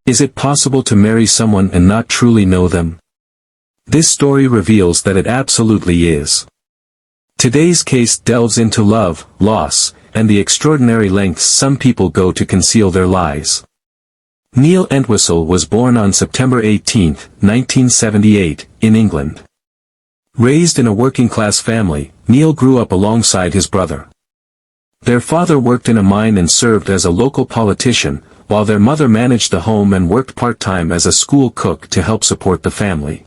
Is it possible to marry someone and not truly know them? This story reveals that it absolutely is. Today's case delves into love, loss, and the extraordinary lengths some people go to conceal their lies. Neil Entwistle was born on September 18, 1978, in England. Raised in a working-class family, Neil grew up alongside his brother. Their father worked in a mine and served as a local politician, while their mother managed the home and worked part-time as a school cook to help support the family.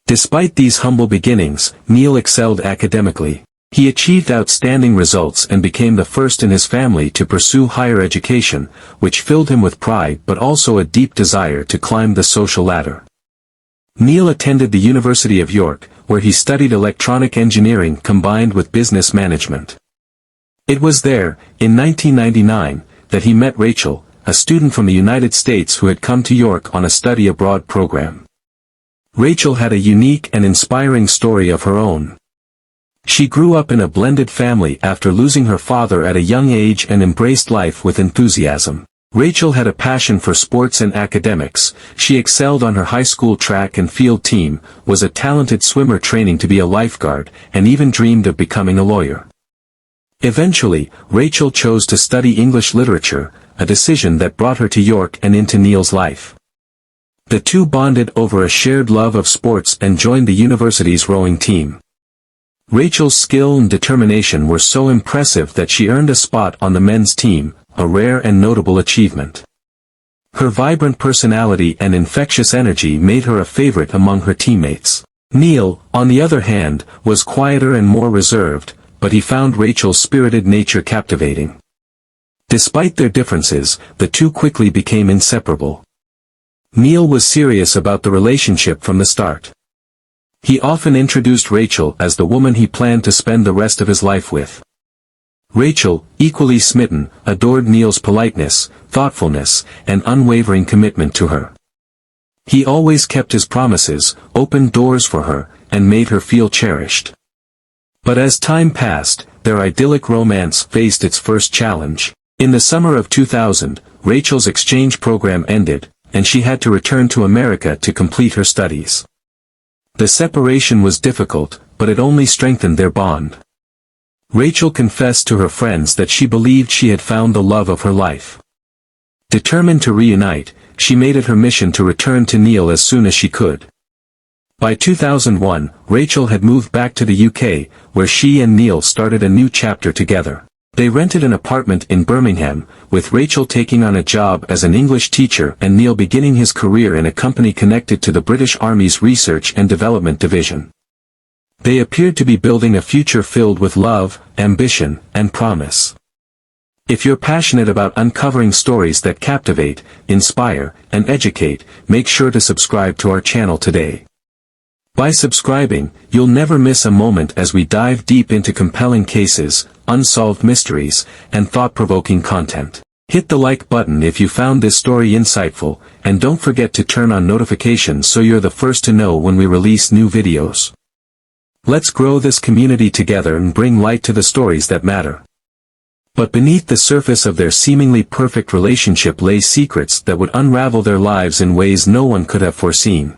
Despite these humble beginnings, Neil excelled academically. He achieved outstanding results and became the first in his family to pursue higher education, which filled him with pride but also a deep desire to climb the social ladder. Neil attended the University of York, where he studied electronic engineering combined with business management. It was there, in 1999, that he met Rachel, a student from the United States who had come to York on a study abroad program. Rachel had a unique and inspiring story of her own. She grew up in a blended family after losing her father at a young age and embraced life with enthusiasm. Rachel had a passion for sports and academics. She excelled on her high school track and field team, was a talented swimmer training to be a lifeguard, and even dreamed of becoming a lawyer. Eventually, Rachel chose to study English literature, a decision that brought her to York and into Neil's life. The two bonded over a shared love of sports and joined the university's rowing team. Rachel's skill and determination were so impressive that she earned a spot on the men's team, a rare and notable achievement. Her vibrant personality and infectious energy made her a favorite among her teammates. Neil, on the other hand, was quieter and more reserved, but he found Rachel's spirited nature captivating. Despite their differences, the two quickly became inseparable. Neil was serious about the relationship from the start. He often introduced Rachel as the woman he planned to spend the rest of his life with. Rachel, equally smitten, adored Neil's politeness, thoughtfulness, and unwavering commitment to her. He always kept his promises, opened doors for her, and made her feel cherished. But as time passed, their idyllic romance faced its first challenge. In the summer of 2000, Rachel's exchange program ended, and she had to return to America to complete her studies. The separation was difficult, but it only strengthened their bond. Rachel confessed to her friends that she believed she had found the love of her life. Determined to reunite, she made it her mission to return to Neil as soon as she could. By 2001, Rachel had moved back to the UK, where she and Neil started a new chapter together. They rented an apartment in Birmingham, with Rachel taking on a job as an English teacher and Neil beginning his career in a company connected to the British Army's Research and Development Division. They appeared to be building a future filled with love, ambition, and promise. If you're passionate about uncovering stories that captivate, inspire, and educate, make sure to subscribe to our channel today. By subscribing, you'll never miss a moment as we dive deep into compelling cases, unsolved mysteries, and thought-provoking content. Hit the like button if you found this story insightful, and don't forget to turn on notifications so you're the first to know when we release new videos. Let's grow this community together and bring light to the stories that matter. But beneath the surface of their seemingly perfect relationship lay secrets that would unravel their lives in ways no one could have foreseen.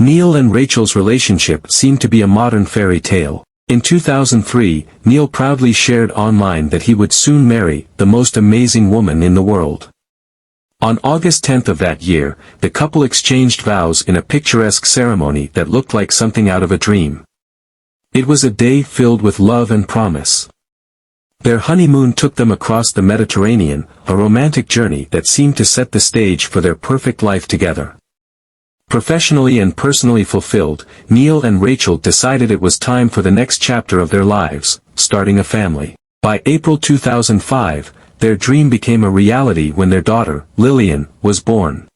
Neil and Rachel's relationship seemed to be a modern fairy tale. In 2003, Neil proudly shared online that he would soon marry the most amazing woman in the world. On August 10th of that year, the couple exchanged vows in a picturesque ceremony that looked like something out of a dream. It was a day filled with love and promise. Their honeymoon took them across the Mediterranean, a romantic journey that seemed to set the stage for their perfect life together. Professionally and personally fulfilled, Neil and Rachel decided it was time for the next chapter of their lives, starting a family. By April 2005, their dream became a reality when their daughter, Lillian, was born.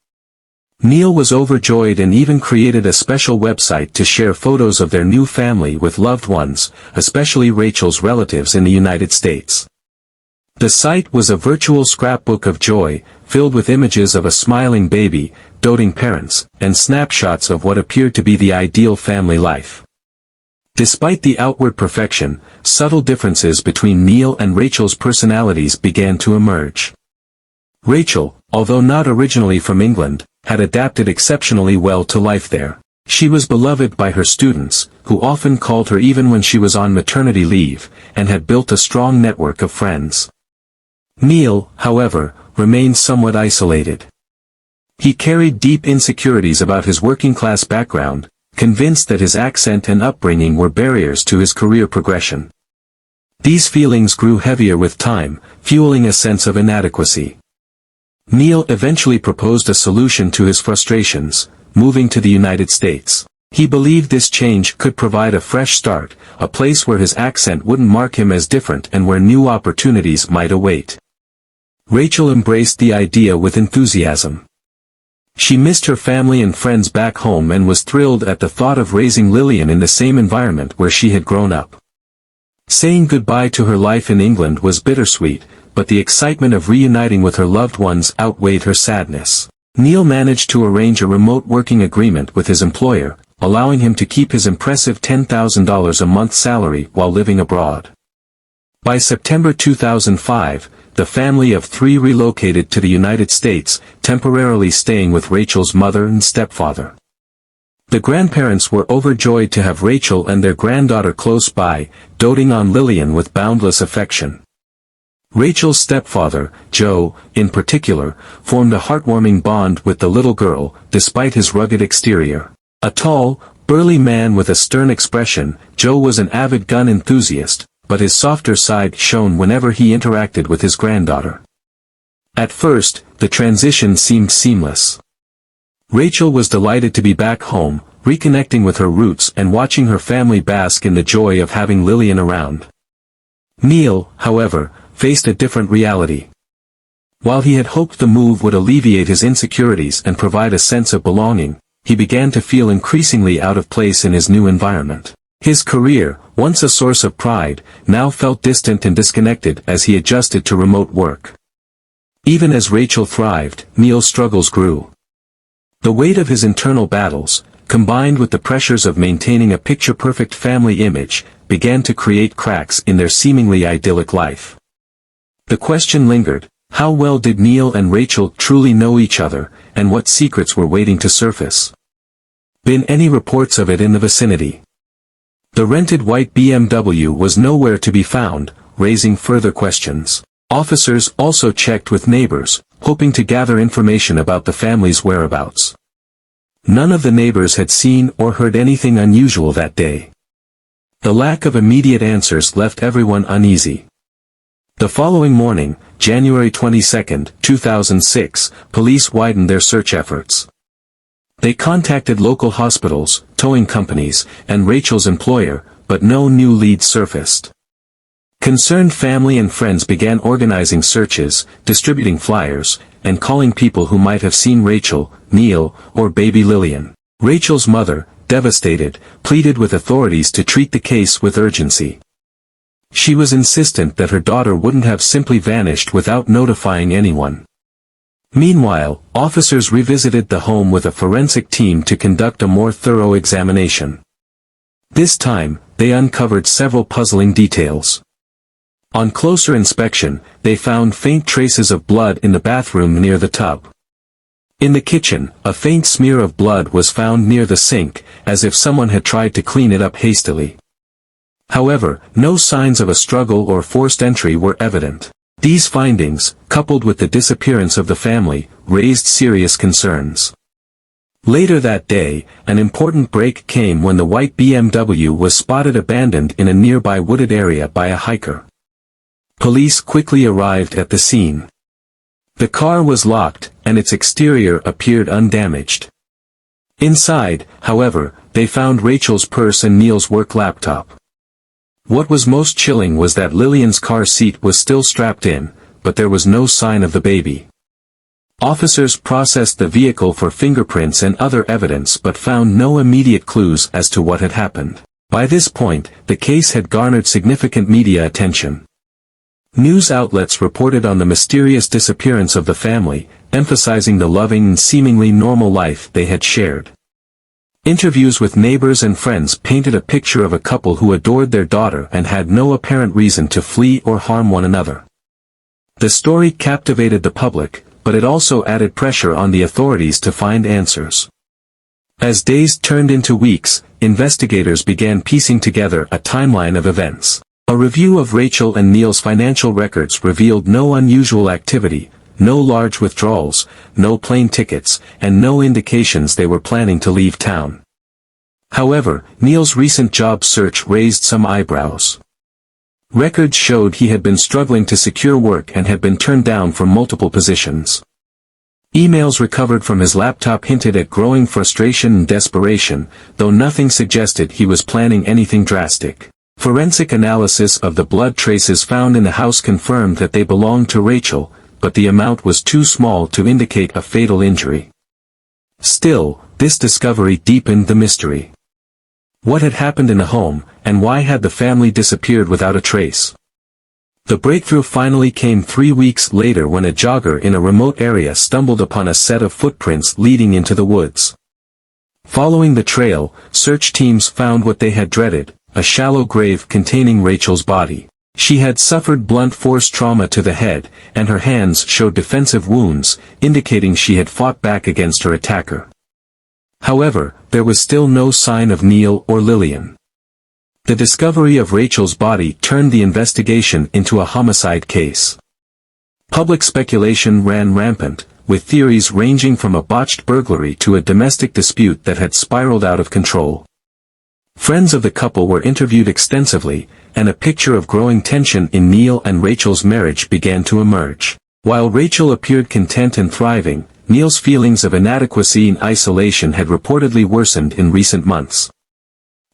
Neil was overjoyed and even created a special website to share photos of their new family with loved ones, especially Rachel's relatives in the United States. The site was a virtual scrapbook of joy, filled with images of a smiling baby, doting parents, and snapshots of what appeared to be the ideal family life. Despite the outward perfection, subtle differences between Neil and Rachel's personalities began to emerge. Rachel, although not originally from England, had adapted exceptionally well to life there. She was beloved by her students, who often called her even when she was on maternity leave, and had built a strong network of friends. Neil, however, remained somewhat isolated. He carried deep insecurities about his working-class background, convinced that his accent and upbringing were barriers to his career progression. These feelings grew heavier with time, fueling a sense of inadequacy. Neil eventually proposed a solution to his frustrations, moving to the United States. He believed this change could provide a fresh start, a place where his accent wouldn't mark him as different and where new opportunities might await. Rachel embraced the idea with enthusiasm. She missed her family and friends back home and was thrilled at the thought of raising Lillian in the same environment where she had grown up. Saying goodbye to her life in England was bittersweet, but the excitement of reuniting with her loved ones outweighed her sadness. Neil managed to arrange a remote working agreement with his employer, allowing him to keep his impressive $10,000 a month salary while living abroad. By September 2005, the family of 3 relocated to the United States, temporarily staying with Rachel's mother and stepfather. The grandparents were overjoyed to have Rachel and their granddaughter close by, doting on Lillian with boundless affection. Rachel's stepfather, Joe, in particular, formed a heartwarming bond with the little girl, despite his rugged exterior. A tall, burly man with a stern expression, Joe was an avid gun enthusiast, but his softer side shone whenever he interacted with his granddaughter. At first, the transition seemed seamless. Rachel was delighted to be back home, reconnecting with her roots and watching her family bask in the joy of having Lillian around. Neil, however, faced a different reality. While he had hoped the move would alleviate his insecurities and provide a sense of belonging, he began to feel increasingly out of place in his new environment. His career, once a source of pride, now felt distant and disconnected as he adjusted to remote work. Even as Rachel thrived, Neil's struggles grew. The weight of his internal battles, combined with the pressures of maintaining a picture-perfect family image, began to create cracks in their seemingly idyllic life. The question lingered: how well did Neil and Rachel truly know each other, and what secrets were waiting to surface? Been any reports of it in the vicinity? The rented white BMW was nowhere to be found, raising further questions. Officers also checked with neighbors, hoping to gather information about the family's whereabouts. None of the neighbors had seen or heard anything unusual that day. The lack of immediate answers left everyone uneasy. The following morning, January 22, 2006, police widened their search efforts. They contacted local hospitals, towing companies, and Rachel's employer, but no new leads surfaced. Concerned family and friends began organizing searches, distributing flyers, and calling people who might have seen Rachel, Neil, or baby Lillian. Rachel's mother, devastated, pleaded with authorities to treat the case with urgency. She was insistent that her daughter wouldn't have simply vanished without notifying anyone. Meanwhile, officers revisited the home with a forensic team to conduct a more thorough examination. This time, they uncovered several puzzling details. On closer inspection, they found faint traces of blood in the bathroom near the tub. In the kitchen, a faint smear of blood was found near the sink, as if someone had tried to clean it up hastily. However, no signs of a struggle or forced entry were evident. These findings, coupled with the disappearance of the family, raised serious concerns. Later that day, an important break came when the white BMW was spotted abandoned in a nearby wooded area by a hiker. Police quickly arrived at the scene. The car was locked, and its exterior appeared undamaged. Inside, however, they found Rachel's purse and Neil's work laptop. What was most chilling was that Lillian's car seat was still strapped in, but there was no sign of the baby. Officers processed the vehicle for fingerprints and other evidence but found no immediate clues as to what had happened. By this point, the case had garnered significant media attention. News outlets reported on the mysterious disappearance of the family, emphasizing the loving and seemingly normal life they had shared. Interviews with neighbors and friends painted a picture of a couple who adored their daughter and had no apparent reason to flee or harm one another. The story captivated the public, but it also added pressure on the authorities to find answers. As days turned into weeks, investigators began piecing together a timeline of events. A review of Rachel and Neil's financial records revealed no unusual activity, no large withdrawals, no plane tickets, and no indications they were planning to leave town. However, Neil's recent job search raised some eyebrows. Records showed he had been struggling to secure work and had been turned down for multiple positions. Emails recovered from his laptop hinted at growing frustration and desperation, though nothing suggested he was planning anything drastic. Forensic analysis of the blood traces found in the house confirmed that they belonged to Rachel, but the amount was too small to indicate a fatal injury. Still, this discovery deepened the mystery. What had happened in the home, and why had the family disappeared without a trace? The breakthrough finally came 3 weeks later when a jogger in a remote area stumbled upon a set of footprints leading into the woods. Following the trail, search teams found what they had dreaded, a shallow grave containing Rachel's body. She had suffered blunt force trauma to the head, and her hands showed defensive wounds, indicating she had fought back against her attacker. However, there was still no sign of Neil or Lillian. The discovery of Rachel's body turned the investigation into a homicide case. Public speculation ran rampant, with theories ranging from a botched burglary to a domestic dispute that had spiraled out of control. Friends of the couple were interviewed extensively, and a picture of growing tension in Neil and Rachel's marriage began to emerge. While Rachel appeared content and thriving, Neil's feelings of inadequacy and isolation had reportedly worsened in recent months.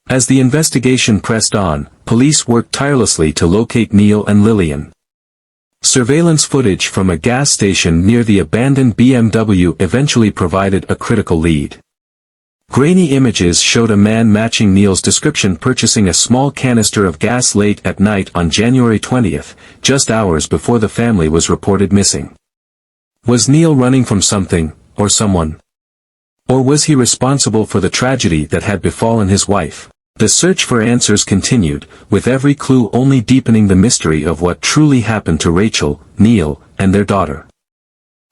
As the investigation pressed on, police worked tirelessly to locate Neil and Lillian. Surveillance footage from a gas station near the abandoned BMW eventually provided a critical lead. Grainy images showed a man matching Neil's description purchasing a small canister of gas late at night on January 20th, just hours before the family was reported missing. Was Neil running from something, or someone? Or was he responsible for the tragedy that had befallen his wife? The search for answers continued, with every clue only deepening the mystery of what truly happened to Rachel, Neil, and their daughter.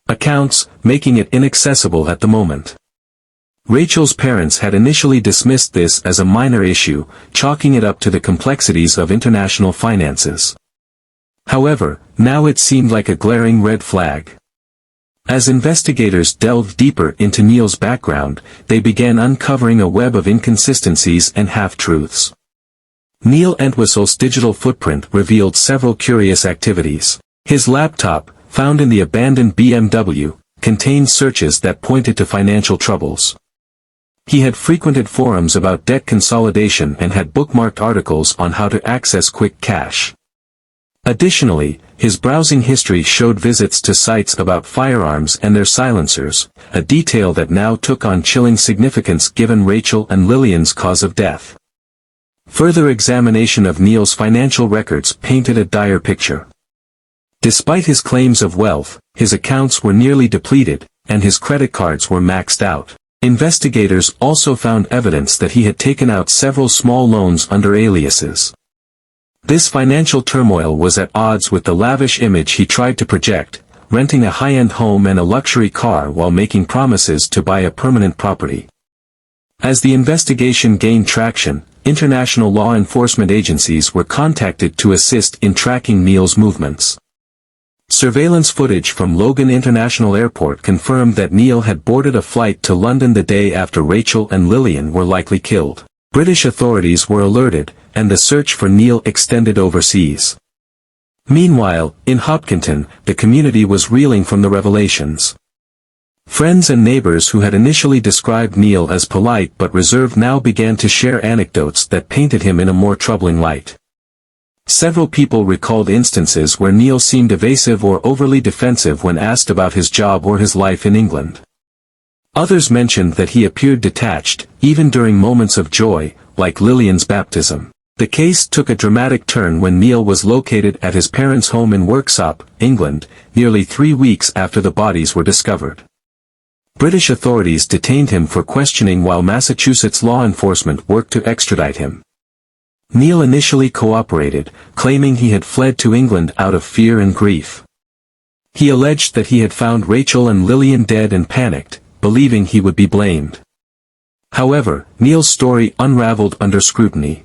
Accounts, making it inaccessible at the moment. Rachel's parents had initially dismissed this as a minor issue, chalking it up to the complexities of international finances. However, now it seemed like a glaring red flag. As investigators delved deeper into Neil's background, they began uncovering a web of inconsistencies and half-truths. Neil Entwistle's digital footprint revealed several curious activities. His laptop, found in the abandoned BMW, contained searches that pointed to financial troubles. He had frequented forums about debt consolidation and had bookmarked articles on how to access quick cash. Additionally, his browsing history showed visits to sites about firearms and their silencers, a detail that now took on chilling significance given Rachel and Lillian's cause of death. Further examination of Neil's financial records painted a dire picture. Despite his claims of wealth, his accounts were nearly depleted, and his credit cards were maxed out. Investigators also found evidence that he had taken out several small loans under aliases. This financial turmoil was at odds with the lavish image he tried to project, renting a high-end home and a luxury car while making promises to buy a permanent property. As the investigation gained traction, international law enforcement agencies were contacted to assist in tracking Neil's movements. Surveillance footage from Logan International Airport confirmed that Neil had boarded a flight to London the day after Rachel and Lillian were likely killed. British authorities were alerted, and the search for Neil extended overseas. Meanwhile, in Hopkinton, the community was reeling from the revelations. Friends and neighbors who had initially described Neil as polite but reserved now began to share anecdotes that painted him in a more troubling light. Several people recalled instances where Neil seemed evasive or overly defensive when asked about his job or his life in England. Others mentioned that he appeared detached, even during moments of joy, like Lillian's baptism. The case took a dramatic turn when Neil was located at his parents' home in Worksop, England, nearly 3 weeks after the bodies were discovered. British authorities detained him for questioning while Massachusetts law enforcement worked to extradite him. Neil initially cooperated, claiming he had fled to England out of fear and grief. He alleged that he had found Rachel and Lillian dead and panicked, believing he would be blamed. However, Neil's story unraveled under scrutiny.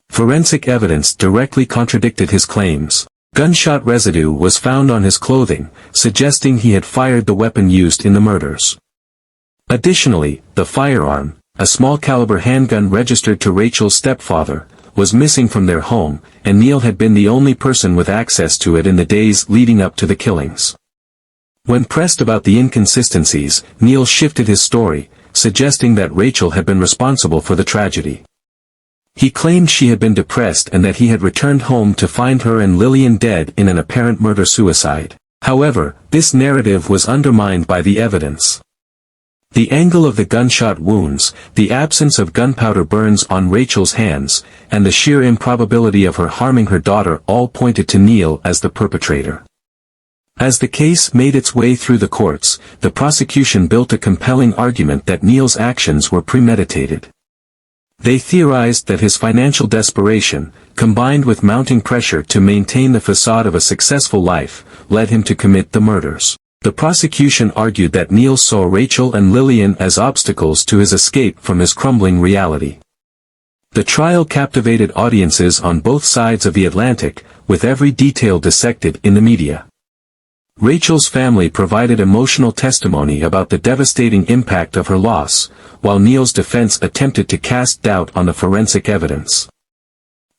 Forensic evidence directly contradicted his claims. Gunshot residue was found on his clothing, suggesting he had fired the weapon used in the murders. Additionally, the firearm, a small-caliber handgun registered to Rachel's stepfather, was missing from their home, and Neil had been the only person with access to it in the days leading up to the killings. When pressed about the inconsistencies, Neil shifted his story, suggesting that Rachel had been responsible for the tragedy. He claimed she had been depressed and that he had returned home to find her and Lillian dead in an apparent murder-suicide. However, this narrative was undermined by the evidence. The angle of the gunshot wounds, the absence of gunpowder burns on Rachel's hands, and the sheer improbability of her harming her daughter all pointed to Neil as the perpetrator. As the case made its way through the courts, the prosecution built a compelling argument that Neil's actions were premeditated. They theorized that his financial desperation, combined with mounting pressure to maintain the facade of a successful life, led him to commit the murders. The prosecution argued that Neil saw Rachel and Lillian as obstacles to his escape from his crumbling reality. The trial captivated audiences on both sides of the Atlantic, with every detail dissected in the media. Rachel's family provided emotional testimony about the devastating impact of her loss, while Neil's defense attempted to cast doubt on the forensic evidence.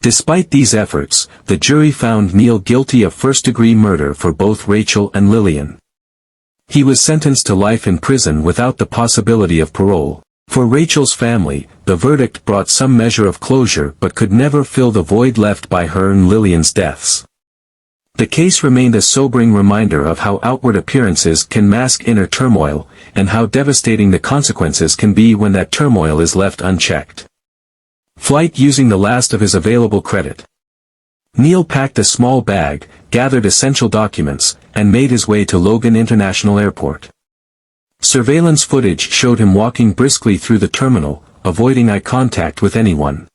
Despite these efforts, the jury found Neil guilty of first-degree murder for both Rachel and Lillian. He was sentenced to life in prison without the possibility of parole. For Rachel's family, the verdict brought some measure of closure but could never fill the void left by her and Lillian's deaths. The case remained a sobering reminder of how outward appearances can mask inner turmoil, and how devastating the consequences can be when that turmoil is left unchecked. Flight using the last of his available credit. Neil packed a small bag, gathered essential documents, and made his way to Logan International Airport. Surveillance footage showed him walking briskly through the terminal, avoiding eye contact with anyone.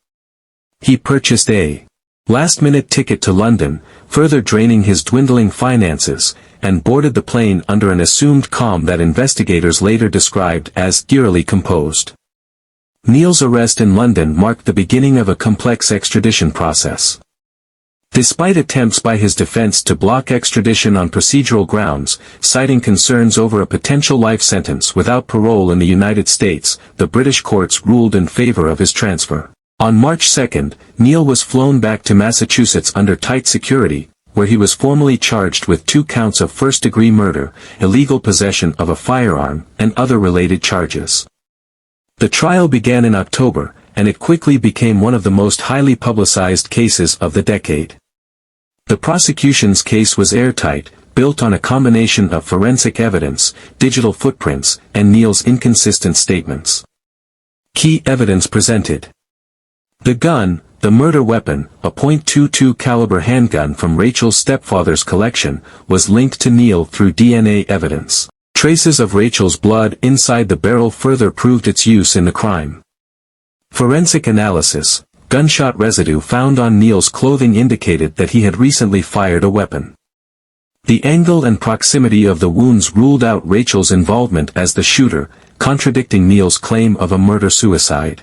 He purchased a last-minute ticket to London, further draining his dwindling finances, and boarded the plane under an assumed calm that investigators later described as eerily composed. Neil's arrest in London marked the beginning of a complex extradition process. Despite attempts by his defense to block extradition on procedural grounds, citing concerns over a potential life sentence without parole in the United States, the British courts ruled in favor of his transfer. On March 2, Neil was flown back to Massachusetts under tight security, where he was formally charged with 2 counts of first-degree murder, illegal possession of a firearm, and other related charges. The trial began in October, and it quickly became one of the most highly publicized cases of the decade. The prosecution's case was airtight, built on a combination of forensic evidence, digital footprints, and Neil's inconsistent statements. Key evidence presented. The gun, the murder weapon, a .22 caliber handgun from Rachel's stepfather's collection, was linked to Neil through DNA evidence. Traces of Rachel's blood inside the barrel further proved its use in the crime. Forensic analysis, gunshot residue found on Neil's clothing indicated that he had recently fired a weapon. The angle and proximity of the wounds ruled out Rachel's involvement as the shooter, contradicting Neil's claim of a murder-suicide.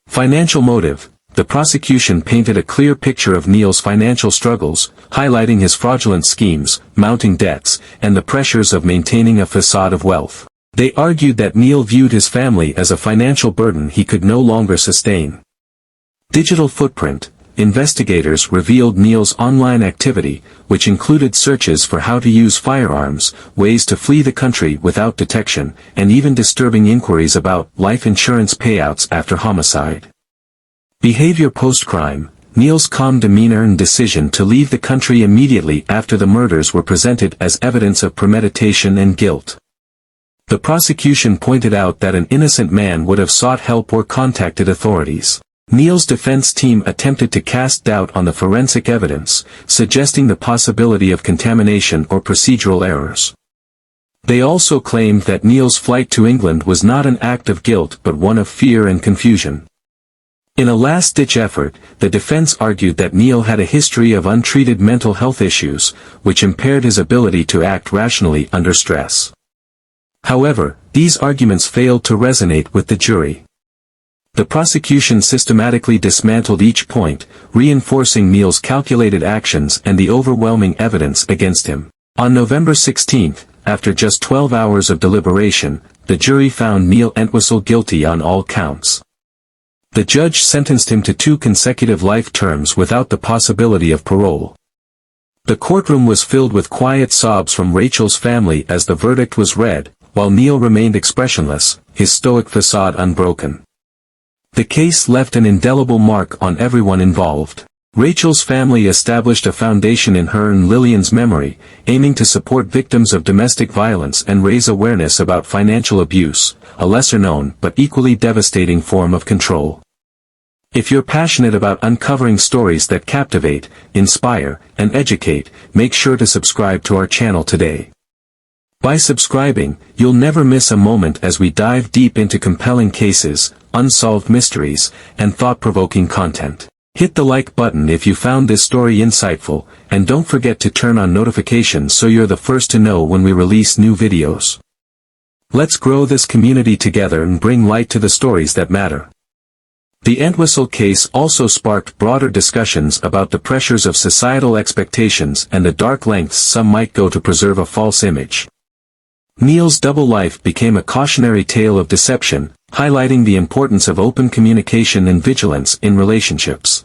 Financial motive. The prosecution painted a clear picture of Neil's financial struggles, highlighting his fraudulent schemes, mounting debts, and the pressures of maintaining a facade of wealth. They argued that Neil viewed his family as a financial burden he could no longer sustain. Digital footprint. Investigators revealed Neil's online activity, which included searches for how to use firearms, ways to flee the country without detection, and even disturbing inquiries about life insurance payouts after homicide. Behavior post-crime. Neil's calm demeanor and decision to leave the country immediately after the murders were presented as evidence of premeditation and guilt. The prosecution pointed out that an innocent man would have sought help or contacted authorities. Neil's defense team attempted to cast doubt on the forensic evidence, suggesting the possibility of contamination or procedural errors. They also claimed that Neil's flight to England was not an act of guilt but one of fear and confusion. In a last-ditch effort, the defense argued that Neil had a history of untreated mental health issues, which impaired his ability to act rationally under stress. However, these arguments failed to resonate with the jury. The prosecution systematically dismantled each point, reinforcing Neil's calculated actions and the overwhelming evidence against him. On November 16, after just 12 hours of deliberation, the jury found Neil Entwistle guilty on all counts. The judge sentenced him to 2 consecutive life terms without the possibility of parole. The courtroom was filled with quiet sobs from Rachel's family as the verdict was read, while Neil remained expressionless, his stoic facade unbroken. The case left an indelible mark on everyone involved. Rachel's family established a foundation in her and Lillian's memory, aiming to support victims of domestic violence and raise awareness about financial abuse, a lesser-known but equally devastating form of control. If you're passionate about uncovering stories that captivate, inspire, and educate, make sure to subscribe to our channel today. By subscribing, you'll never miss a moment as we dive deep into compelling cases, unsolved mysteries, and thought-provoking content. Hit the like button if you found this story insightful, and don't forget to turn on notifications so you're the first to know when we release new videos. Let's grow this community together and bring light to the stories that matter. The Entwistle case also sparked broader discussions about the pressures of societal expectations and the dark lengths some might go to preserve a false image. Neil's double life became a cautionary tale of deception, highlighting the importance of open communication and vigilance in relationships.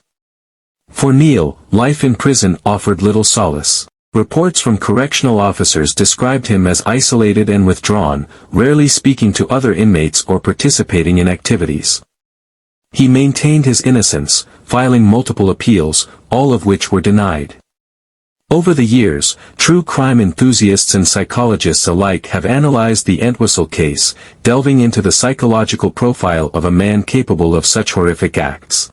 For Neil, life in prison offered little solace. Reports from correctional officers described him as isolated and withdrawn, rarely speaking to other inmates or participating in activities. He maintained his innocence, filing multiple appeals, all of which were denied. Over the years, true crime enthusiasts and psychologists alike have analyzed the Entwistle case, delving into the psychological profile of a man capable of such horrific acts.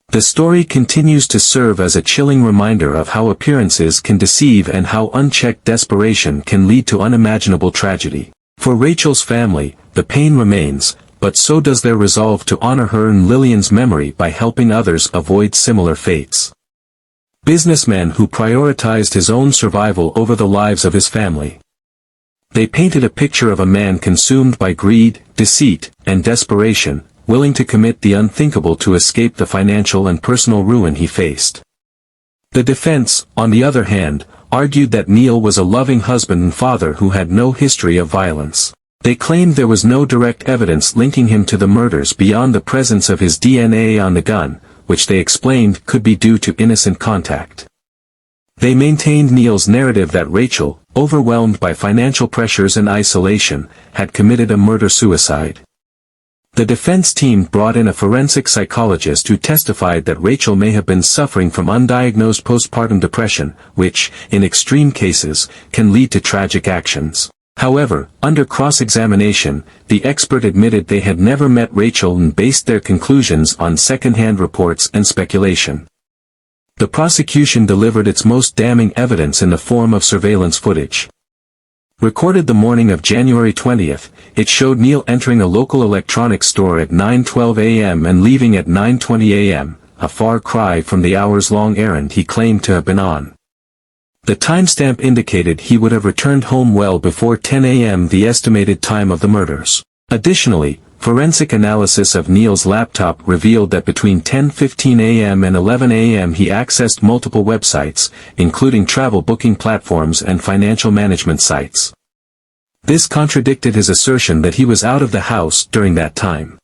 The story continues to serve as a chilling reminder of how appearances can deceive and how unchecked desperation can lead to unimaginable tragedy. For Rachel's family, the pain remains, but so does their resolve to honor her and Lillian's memory by helping others avoid similar fates. Businessman who prioritized his own survival over the lives of his family. They painted a picture of a man consumed by greed, deceit, and desperation, willing to commit the unthinkable to escape the financial and personal ruin he faced. The defense, on the other hand, argued that Neil was a loving husband and father who had no history of violence. They claimed there was no direct evidence linking him to the murders beyond the presence of his DNA on the gun, which they explained could be due to innocent contact. They maintained Neil's narrative that Rachel, overwhelmed by financial pressures and isolation, had committed a murder-suicide. The defense team brought in a forensic psychologist who testified that Rachel may have been suffering from undiagnosed postpartum depression, which, in extreme cases, can lead to tragic actions. However, under cross-examination, the expert admitted they had never met Rachel and based their conclusions on second-hand reports and speculation. The prosecution delivered its most damning evidence in the form of surveillance footage. Recorded the morning of January 20th, it showed Neil entering a local electronics store at 9:12 a.m. and leaving at 9:20 a.m., a far cry from the hours-long errand he claimed to have been on. The timestamp indicated he would have returned home well before 10 a.m., the estimated time of the murders. Additionally, forensic analysis of Neil's laptop revealed that between 10:15 a.m. and 11 a.m. he accessed multiple websites, including travel booking platforms and financial management sites. This contradicted his assertion that he was out of the house during that time.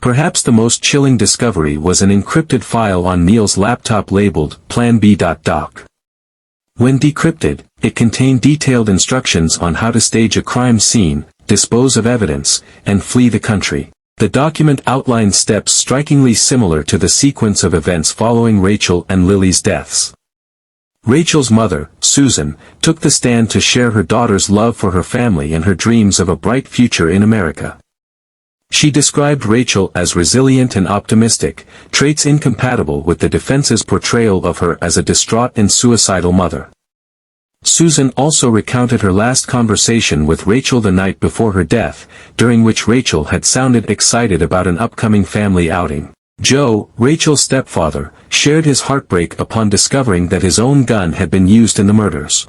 Perhaps the most chilling discovery was an encrypted file on Neil's laptop labeled Plan B.doc. When decrypted, it contained detailed instructions on how to stage a crime scene, dispose of evidence, and flee the country. The document outlined steps strikingly similar to the sequence of events following Rachel and Lily's deaths. Rachel's mother, Susan, took the stand to share her daughter's love for her family and her dreams of a bright future in America. She described Rachel as resilient and optimistic, traits incompatible with the defense's portrayal of her as a distraught and suicidal mother. Susan also recounted her last conversation with Rachel the night before her death, during which Rachel had sounded excited about an upcoming family outing. Joe, Rachel's stepfather, shared his heartbreak upon discovering that his own gun had been used in the murders.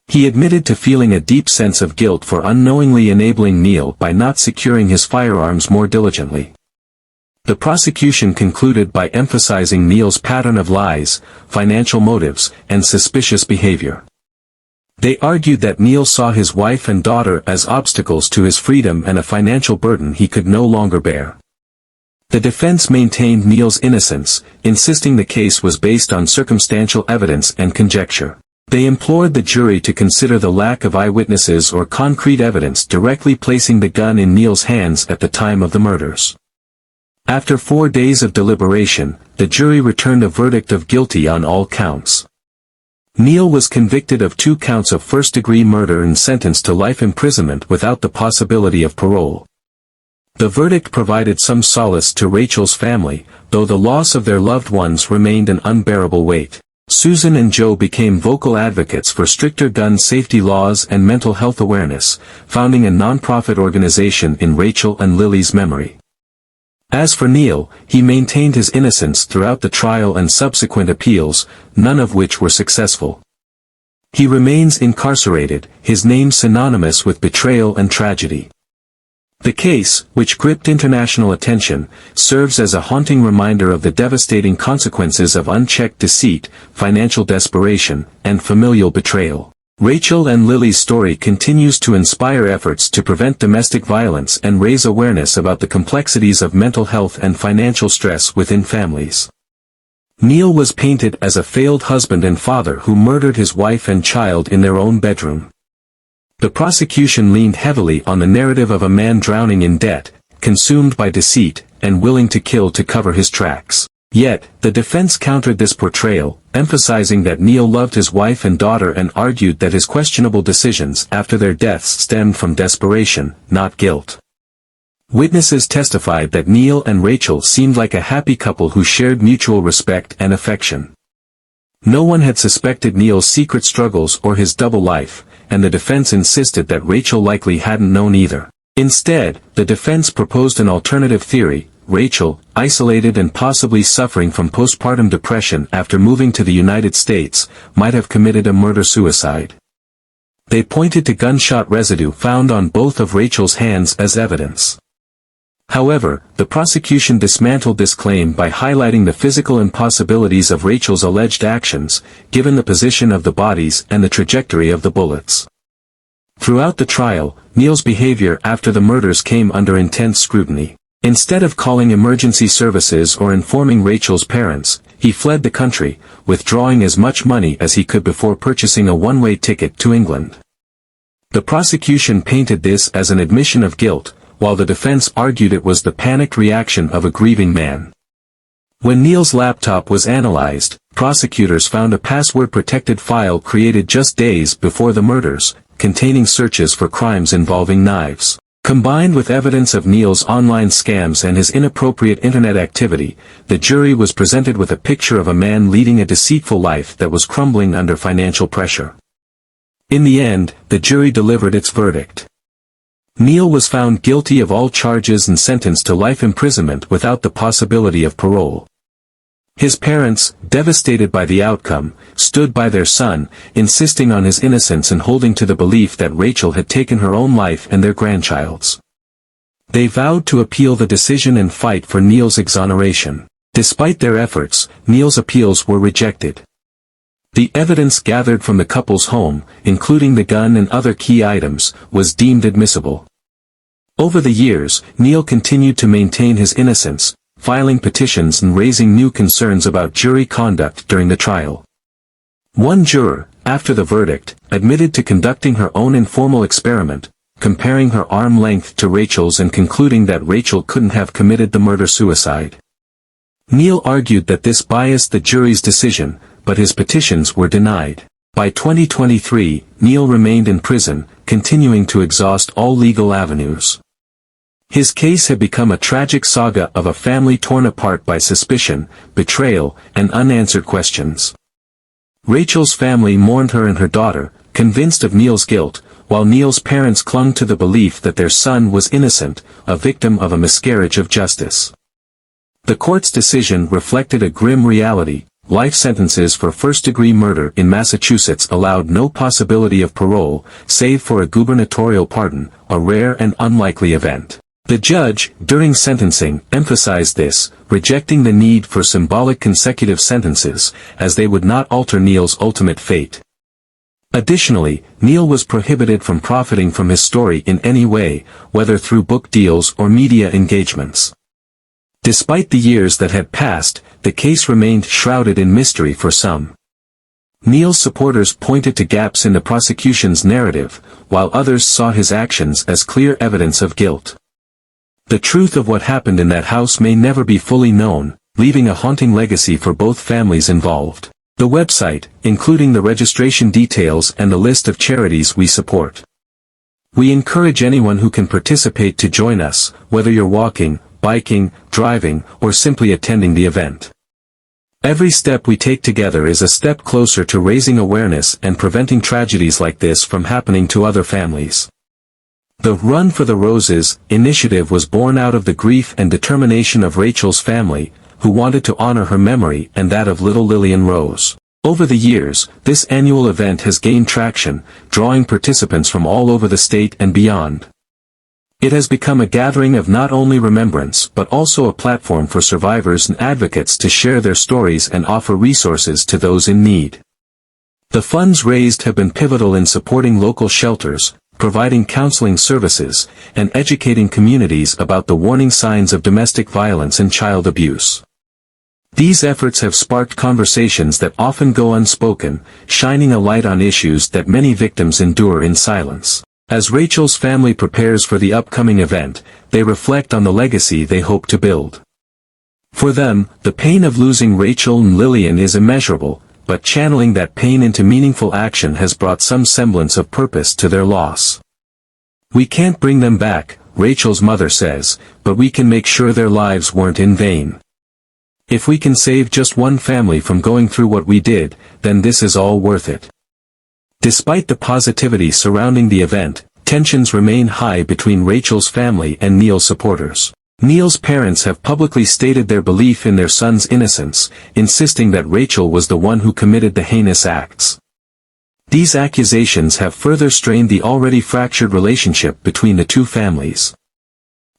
He admitted to feeling a deep sense of guilt for unknowingly enabling Neil by not securing his firearms more diligently. The prosecution concluded by emphasizing Neil's pattern of lies, financial motives, and suspicious behavior. They argued that Neil saw his wife and daughter as obstacles to his freedom and a financial burden he could no longer bear. The defense maintained Neil's innocence, insisting the case was based on circumstantial evidence and conjecture. They implored the jury to consider the lack of eyewitnesses or concrete evidence directly placing the gun in Neil's hands at the time of the murders. After 4 days of deliberation, the jury returned a verdict of guilty on all counts. Neil was convicted of 2 counts of first-degree murder and sentenced to life imprisonment without the possibility of parole. The verdict provided some solace to Rachel's family, though the loss of their loved ones remained an unbearable weight. Susan and Joe became vocal advocates for stricter gun safety laws and mental health awareness, founding a non-profit organization in Rachel and Lily's memory. As for Neil, he maintained his innocence throughout the trial and subsequent appeals, none of which were successful. He remains incarcerated, his name synonymous with betrayal and tragedy. The case, which gripped international attention, serves as a haunting reminder of the devastating consequences of unchecked deceit, financial desperation, and familial betrayal. Rachel and Lily's story continues to inspire efforts to prevent domestic violence and raise awareness about the complexities of mental health and financial stress within families. Neil was painted as a failed husband and father who murdered his wife and child in their own bedroom. The prosecution leaned heavily on the narrative of a man drowning in debt, consumed by deceit, and willing to kill to cover his tracks. Yet, the defense countered this portrayal, emphasizing that Neil loved his wife and daughter and argued that his questionable decisions after their deaths stemmed from desperation, not guilt. Witnesses testified that Neil and Rachel seemed like a happy couple who shared mutual respect and affection. No one had suspected Neil's secret struggles or his double life, and the defense insisted that Rachel likely hadn't known either. Instead, the defense proposed an alternative theory: Rachel, isolated and possibly suffering from postpartum depression after moving to the United States, might have committed a murder-suicide. They pointed to gunshot residue found on both of Rachel's hands as evidence. However, the prosecution dismantled this claim by highlighting the physical impossibilities of Rachel's alleged actions, given the position of the bodies and the trajectory of the bullets. Throughout the trial, Neil's behavior after the murders came under intense scrutiny. Instead of calling emergency services or informing Rachel's parents, he fled the country, withdrawing as much money as he could before purchasing a one-way ticket to England. The prosecution painted this as an admission of guilt, while the defense argued it was the panicked reaction of a grieving man. When Neil's laptop was analyzed, prosecutors found a password-protected file created just days before the murders, containing searches for crimes involving knives. Combined with evidence of Neil's online scams and his inappropriate internet activity, the jury was presented with a picture of a man leading a deceitful life that was crumbling under financial pressure. In the end, the jury delivered its verdict. Neil was found guilty of all charges and sentenced to life imprisonment without the possibility of parole. His parents, devastated by the outcome, stood by their son, insisting on his innocence and holding to the belief that Rachel had taken her own life and their grandchild's. They vowed to appeal the decision and fight for Neil's exoneration. Despite their efforts, Neil's appeals were rejected. The evidence gathered from the couple's home, including the gun and other key items, was deemed admissible. Over the years, Neil continued to maintain his innocence, filing petitions and raising new concerns about jury conduct during the trial. One juror, after the verdict, admitted to conducting her own informal experiment, comparing her arm length to Rachel's and concluding that Rachel couldn't have committed the murder-suicide. Neil argued that this biased the jury's decision, but his petitions were denied. By 2023, Neil remained in prison, continuing to exhaust all legal avenues. His case had become a tragic saga of a family torn apart by suspicion, betrayal, and unanswered questions. Rachel's family mourned her and her daughter, convinced of Neil's guilt, while Neil's parents clung to the belief that their son was innocent, a victim of a miscarriage of justice. The court's decision reflected a grim reality. Life sentences for first-degree murder in Massachusetts allowed no possibility of parole, save for a gubernatorial pardon, a rare and unlikely event. The judge, during sentencing, emphasized this, rejecting the need for symbolic consecutive sentences, as they would not alter Neil's ultimate fate. Additionally, Neil was prohibited from profiting from his story in any way, whether through book deals or media engagements. Despite the years that had passed, the case remained shrouded in mystery for some. Neil's supporters pointed to gaps in the prosecution's narrative, while others saw his actions as clear evidence of guilt. The truth of what happened in that house may never be fully known, leaving a haunting legacy for both families involved. The website, including the registration details and the list of charities we support. We encourage anyone who can participate to join us, whether you're walking, biking, driving, or simply attending the event. Every step we take together is a step closer to raising awareness and preventing tragedies like this from happening to other families. The Run for the Roses initiative was born out of the grief and determination of Rachel's family, who wanted to honor her memory and that of little Lillian Rose. Over the years, this annual event has gained traction, drawing participants from all over the state and beyond. It has become a gathering of not only remembrance but also a platform for survivors and advocates to share their stories and offer resources to those in need. The funds raised have been pivotal in supporting local shelters, providing counseling services, and educating communities about the warning signs of domestic violence and child abuse. These efforts have sparked conversations that often go unspoken, shining a light on issues that many victims endure in silence. As Rachel's family prepares for the upcoming event, they reflect on the legacy they hope to build. For them, the pain of losing Rachel and Lillian is immeasurable, but channeling that pain into meaningful action has brought some semblance of purpose to their loss. We can't bring them back, Rachel's mother says, but we can make sure their lives weren't in vain. If we can save just one family from going through what we did, then this is all worth it. Despite the positivity surrounding the event, tensions remain high between Rachel's family and Neil's supporters. Neil's parents have publicly stated their belief in their son's innocence, insisting that Rachel was the one who committed the heinous acts. These accusations have further strained the already fractured relationship between the two families.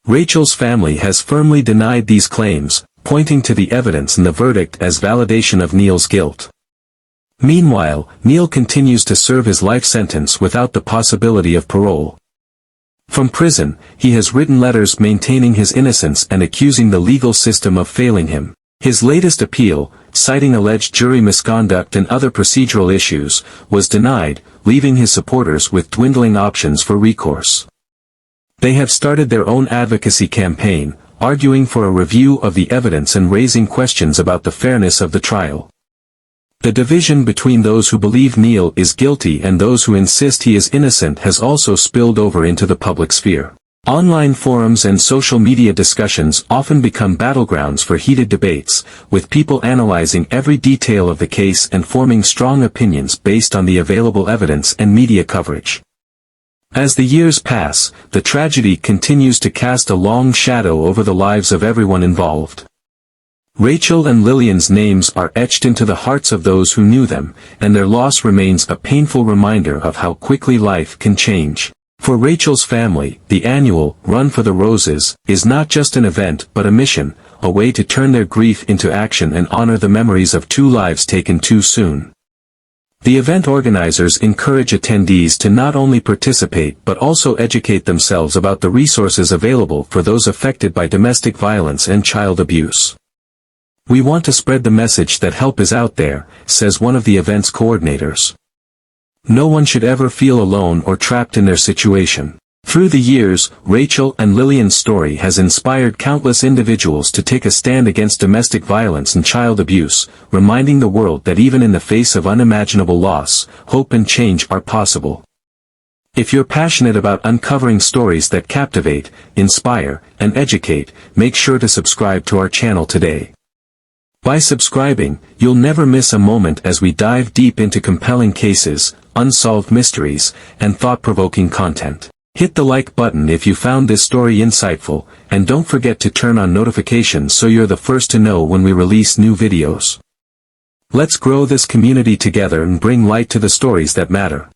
Rachel's family has firmly denied these claims, pointing to the evidence in the verdict as validation of Neil's guilt. Meanwhile, Neil continues to serve his life sentence without the possibility of parole. From prison, he has written letters maintaining his innocence and accusing the legal system of failing him. His latest appeal, citing alleged jury misconduct and other procedural issues, was denied, leaving his supporters with dwindling options for recourse. They have started their own advocacy campaign, arguing for a review of the evidence and raising questions about the fairness of the trial. The division between those who believe Neil is guilty and those who insist he is innocent has also spilled over into the public sphere. Online forums and social media discussions often become battlegrounds for heated debates, with people analyzing every detail of the case and forming strong opinions based on the available evidence and media coverage. As the years pass, the tragedy continues to cast a long shadow over the lives of everyone involved. Rachel and Lillian's names are etched into the hearts of those who knew them, and their loss remains a painful reminder of how quickly life can change. For Rachel's family, the annual Run for the Roses is not just an event but a mission, a way to turn their grief into action and honor the memories of two lives taken too soon. The event organizers encourage attendees to not only participate but also educate themselves about the resources available for those affected by domestic violence and child abuse. "We want to spread the message that help is out there," says one of the event's coordinators. "No one should ever feel alone or trapped in their situation." Through the years, Rachel and Lillian's story has inspired countless individuals to take a stand against domestic violence and child abuse, reminding the world that even in the face of unimaginable loss, hope and change are possible. If you're passionate about uncovering stories that captivate, inspire, and educate, make sure to subscribe to our channel today. By subscribing, you'll never miss a moment as we dive deep into compelling cases, unsolved mysteries, and thought-provoking content. Hit the like button if you found this story insightful, and don't forget to turn on notifications so you're the first to know when we release new videos. Let's grow this community together and bring light to the stories that matter.